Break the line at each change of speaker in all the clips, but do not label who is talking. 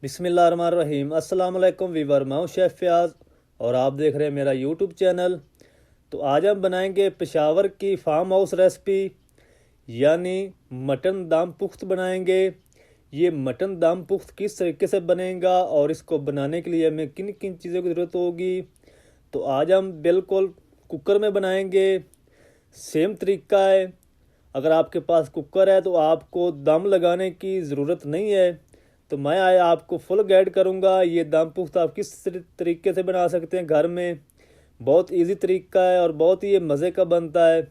बिस्मिल्लाहिर्रहमानिर्रहीम। अस्सलाम वालेकुम वीवर, मैं हूं शेफ़ फ़याज़ और आप देख रहे हैं मेरा यूट्यूब चैनल। तो आज हम बनाएंगे पेशावर की फार्म हाउस रेसिपी, यानी मटन दम पुख्त बनाएंगे। ये मटन दम पुख्त किस तरीके से बनेगा और इसको बनाने के लिए हमें किन किन चीज़ों की ज़रूरत होगी, तो आज हम बिल्कुल कुकर में बनाएंगे। सेम तरीका है। अगर आपके पास कुकर है तो आपको दम लगाने की ज़रूरत नहीं है। तो मैं आया आपको फुल गाइड करूँगा ये दम पुख्त आप किस तरीके से बना सकते हैं घर में। बहुत इजी तरीका है और बहुत ही ये मज़े का बनता है।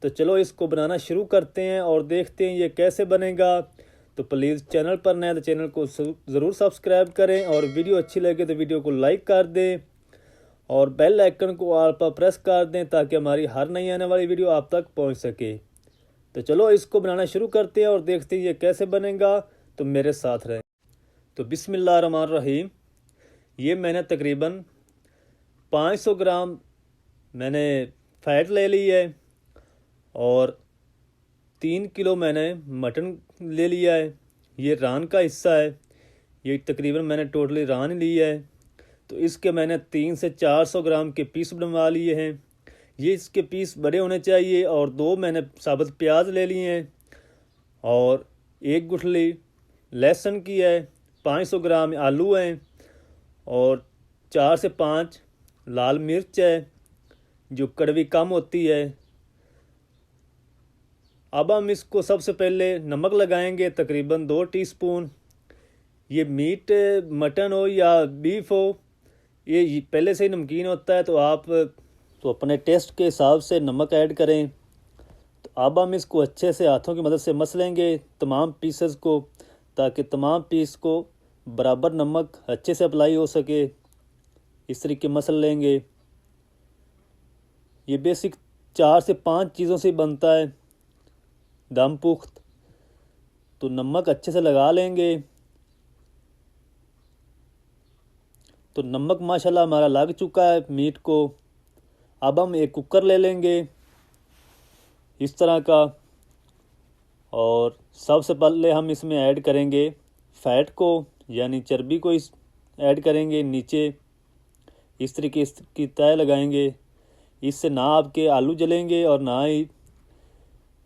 तो चलो इसको बनाना शुरू करते हैं और देखते हैं ये कैसे बनेगा। तो प्लीज़ चैनल पर नए तो चैनल को ज़रूर सब्सक्राइब करें और वीडियो अच्छी लगे तो वीडियो को लाइक कर दें और बेल आइकन को ऑल पर प्रेस कर दें ताकि हमारी हर नई आने वाली वीडियो आप तक पहुंच सके। तो चलो इसको बनाना शुरू करते हैं और देखते हैं ये कैसे बनेगा। तो मेरे साथ रहें। तो बिस्मिल्लाहिर्रहमानिर्रहीम। ये मैंने तकरीबन 500 ग्राम मैंने फ़ैट ले ली है और 3 किलो मैंने मटन ले लिया है। ये रान का हिस्सा है। ये तकरीबन मैंने टोटली रान ली है। तो इसके मैंने 300 से 400 ग्राम के पीस बनवा लिए हैं। ये इसके पीस बड़े होने चाहिए। और 2 मैंने साबुत प्याज ले लिए हैं और 1 गुठली लहसुन की है। 500 ग्राम आलू हैं और 4 से 5 लाल मिर्च है जो कड़वी कम होती है। अब हम इसको सबसे पहले नमक लगाएंगे तकरीबन 2 टीस्पून। ये मीट मटन हो या बीफ हो, ये पहले से ही नमकीन होता है, तो आप तो अपने टेस्ट के हिसाब से नमक ऐड करें। तो अब हम इसको अच्छे से हाथों की मदद से मस लेंगे तमाम पीसेस को, ताकि तमाम पीस को बराबर नमक अच्छे से अप्लाई हो सके। इस तरीके मसल लेंगे। ये बेसिक 4 से 5 चीज़ों से बनता है दम पुख्त। तो नमक अच्छे से लगा लेंगे। तो नमक माशाल्लाह हमारा लग चुका है मीट को। अब हम एक कुकर ले लेंगे इस तरह का और सबसे पहले हम इसमें ऐड करेंगे फ़ैट को, यानी चर्बी को इस ऐड करेंगे। नीचे इस तरीके की तय लगाएंगे। इससे ना आपके आलू जलेंगे और ना ही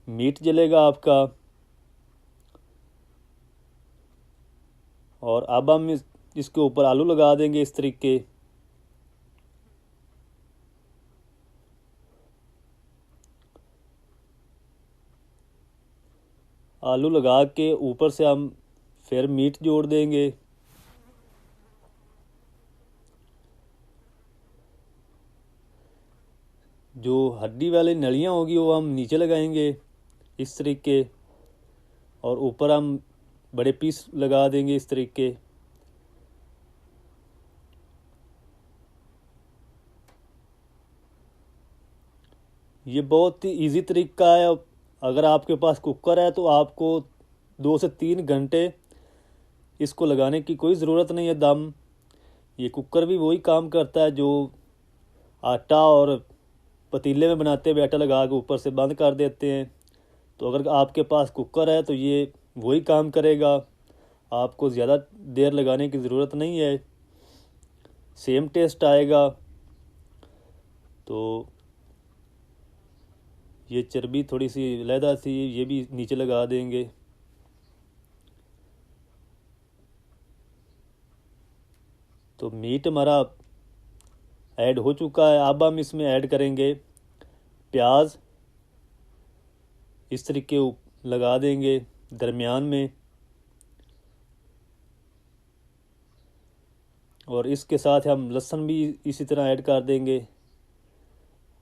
मीट जलेगा आपका। और अब हम इसके ऊपर आलू लगा देंगे इस तरीके। आलू लगा के ऊपर से हम फिर मीट जोड़ देंगे। जो हड्डी वाली नलियाँ होगी वो हम नीचे लगाएंगे इस तरीके, और ऊपर हम बड़े पीस लगा देंगे इस तरीके। ये बहुत ही इजी तरीका है। अगर आपके पास कुकर है तो आपको 2 से 3 घंटे इसको लगाने की कोई ज़रूरत नहीं है दम। ये कुकर भी वही काम करता है जो आटा और पतीले में बनाते हुए आटा लगा के ऊपर से बंद कर देते हैं। तो अगर आपके पास कुकर है तो ये वही काम करेगा। आपको ज़्यादा देर लगाने की ज़रूरत नहीं है, सेम टेस्ट आएगा। तो ये चर्बी थोड़ी सी अलहदा सी ये भी नीचे लगा देंगे। तो मीट हमारा ऐड हो चुका है। अब हम इसमें ऐड करेंगे प्याज। इस तरीके लगा देंगे दरमियान में, और इसके साथ हम लहसुन भी इसी तरह ऐड कर देंगे।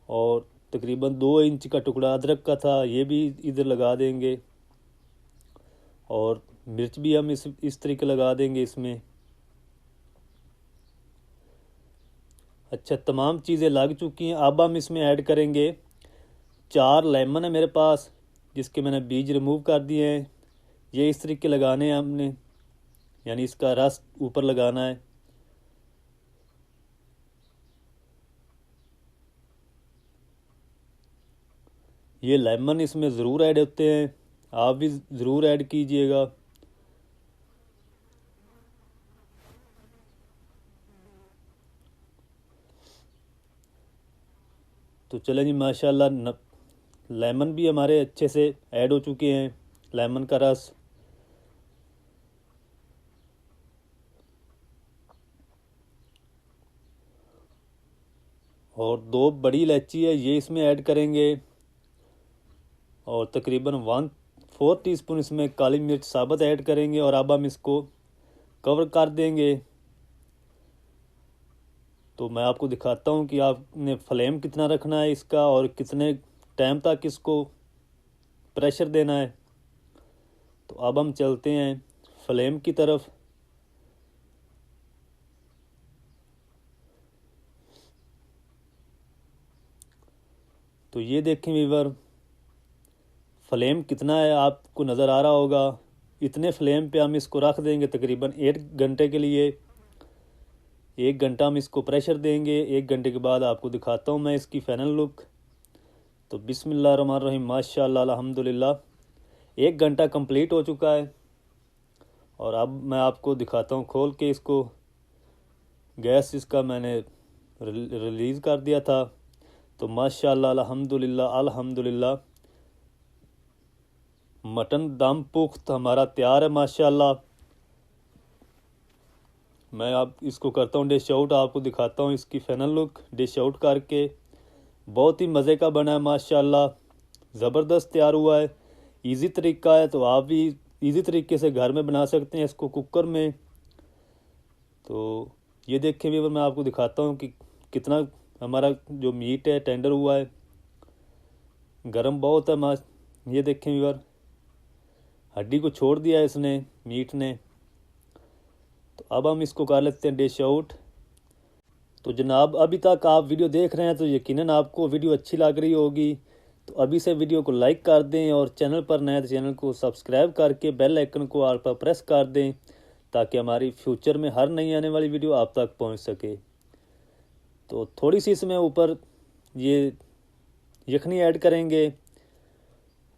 और तकरीबन 2 इंच का टुकड़ा अदरक का था, ये भी इधर लगा देंगे। और मिर्च भी हम इस तरीके लगा देंगे इसमें। अच्छा, तमाम चीज़ें लग चुकी हैं। अब हम इसमें ऐड करेंगे 4 लेमन है मेरे पास, जिसके मैंने बीज रिमूव कर दिए हैं। ये इस तरीके लगाने हैं हमने, यानी इसका रस ऊपर लगाना है। ये लेमन इसमें ज़रूर ऐड होते हैं, आप भी ज़रूर ऐड कीजिएगा। तो चलें जी, माशाल्लाह लेमन भी हमारे अच्छे से ऐड हो चुके हैं, लेमन का रस। और 2 बड़ी इलायची है, ये इसमें ऐड करेंगे। और तकरीबन 1/4 टीस्पून इसमें काली मिर्च साबुत ऐड करेंगे। और अब हम इसको कवर कर देंगे। तो मैं आपको दिखाता हूँ कि आपने फ्लेम कितना रखना है इसका और कितने टाइम तक इसको प्रेशर देना है। तो अब हम चलते हैं फ्लेम की तरफ। तो ये देखें व्यूअर, फ्लेम कितना है आपको नज़र आ रहा होगा। इतने फ्लेम पे हम इसको रख देंगे तकरीबन 1 घंटे के लिए। 1 घंटा हम इसको प्रेशर देंगे। 1 घंटे के बाद आपको दिखाता हूँ मैं इसकी फाइनल लुक। तो बिस्मिल्लाहिर्रहमानिर्रहीम, माशाल्लाह अल्हम्दुलिल्लाह 1 घंटा कंप्लीट हो चुका है। और अब मैं आपको दिखाता हूँ खोल के इसको। गैस इसका मैंने रिलीज़ कर दिया था। तो माशाल्लाह अल्हम्दुलिल्लाह अल्हम्दुलिल्लाह मटन दम पुख्त हमारा तैयार है माशाल्लाह। मैं आप इसको करता हूँ डिश आउट, आपको दिखाता हूँ इसकी फाइनल लुक डिश आउट करके। बहुत ही मज़े का बना है माशाल्लाह, ज़बरदस्त तैयार हुआ है। इजी तरीका है, तो आप भी इजी तरीके से घर में बना सकते हैं इसको कुकर में। तो ये देखें भी, मैं आपको दिखाता हूँ कि कितना हमारा जो मीट है टेंडर हुआ है। गरम बहुत है ये देखें व्यूअर, हड्डी को छोड़ दिया है इसने, मीट ने। तो अब हम इसको कर लेते हैं डिश आउट। तो जनाब, अभी तक आप वीडियो देख रहे हैं तो यकीनन आपको वीडियो अच्छी लग रही होगी। तो अभी से वीडियो को लाइक कर दें और चैनल पर नए तो चैनल को सब्सक्राइब करके बेल आइकन को ऑल पर प्रेस कर दें, ताकि हमारी फ्यूचर में हर नई आने वाली वीडियो आप तक पहुंच सके। तो थोड़ी सी इसमें ऊपर ये यखनी ऐड करेंगे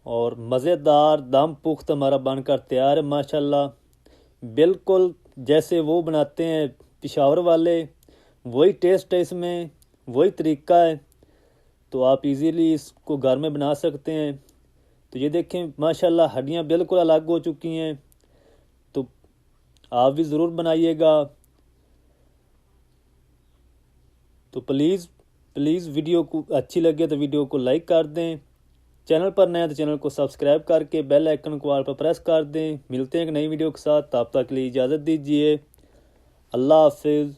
और मज़ेदार दम पुख्त हमारा बनकर तैयार है माशाल्लाह। बिल्कुल जैसे वो बनाते हैं पेशावर वाले, वही टेस्ट है इसमें, वही तरीका है। तो आप इजीली इसको घर में बना सकते हैं। तो ये देखें माशाल्लाह हड्डियां बिल्कुल अलग हो चुकी हैं। तो आप भी ज़रूर बनाइएगा। तो प्लीज़ वीडियो को अच्छी लगे तो वीडियो को लाइक कर दें। चैनल पर नए तो चैनल को सब्सक्राइब करके बेल आइकन को ऑल पर प्रेस कर दें। मिलते हैं एक नई वीडियो के साथ, तब तक के लिए इजाज़त दीजिए। अल्लाह हाफिज़।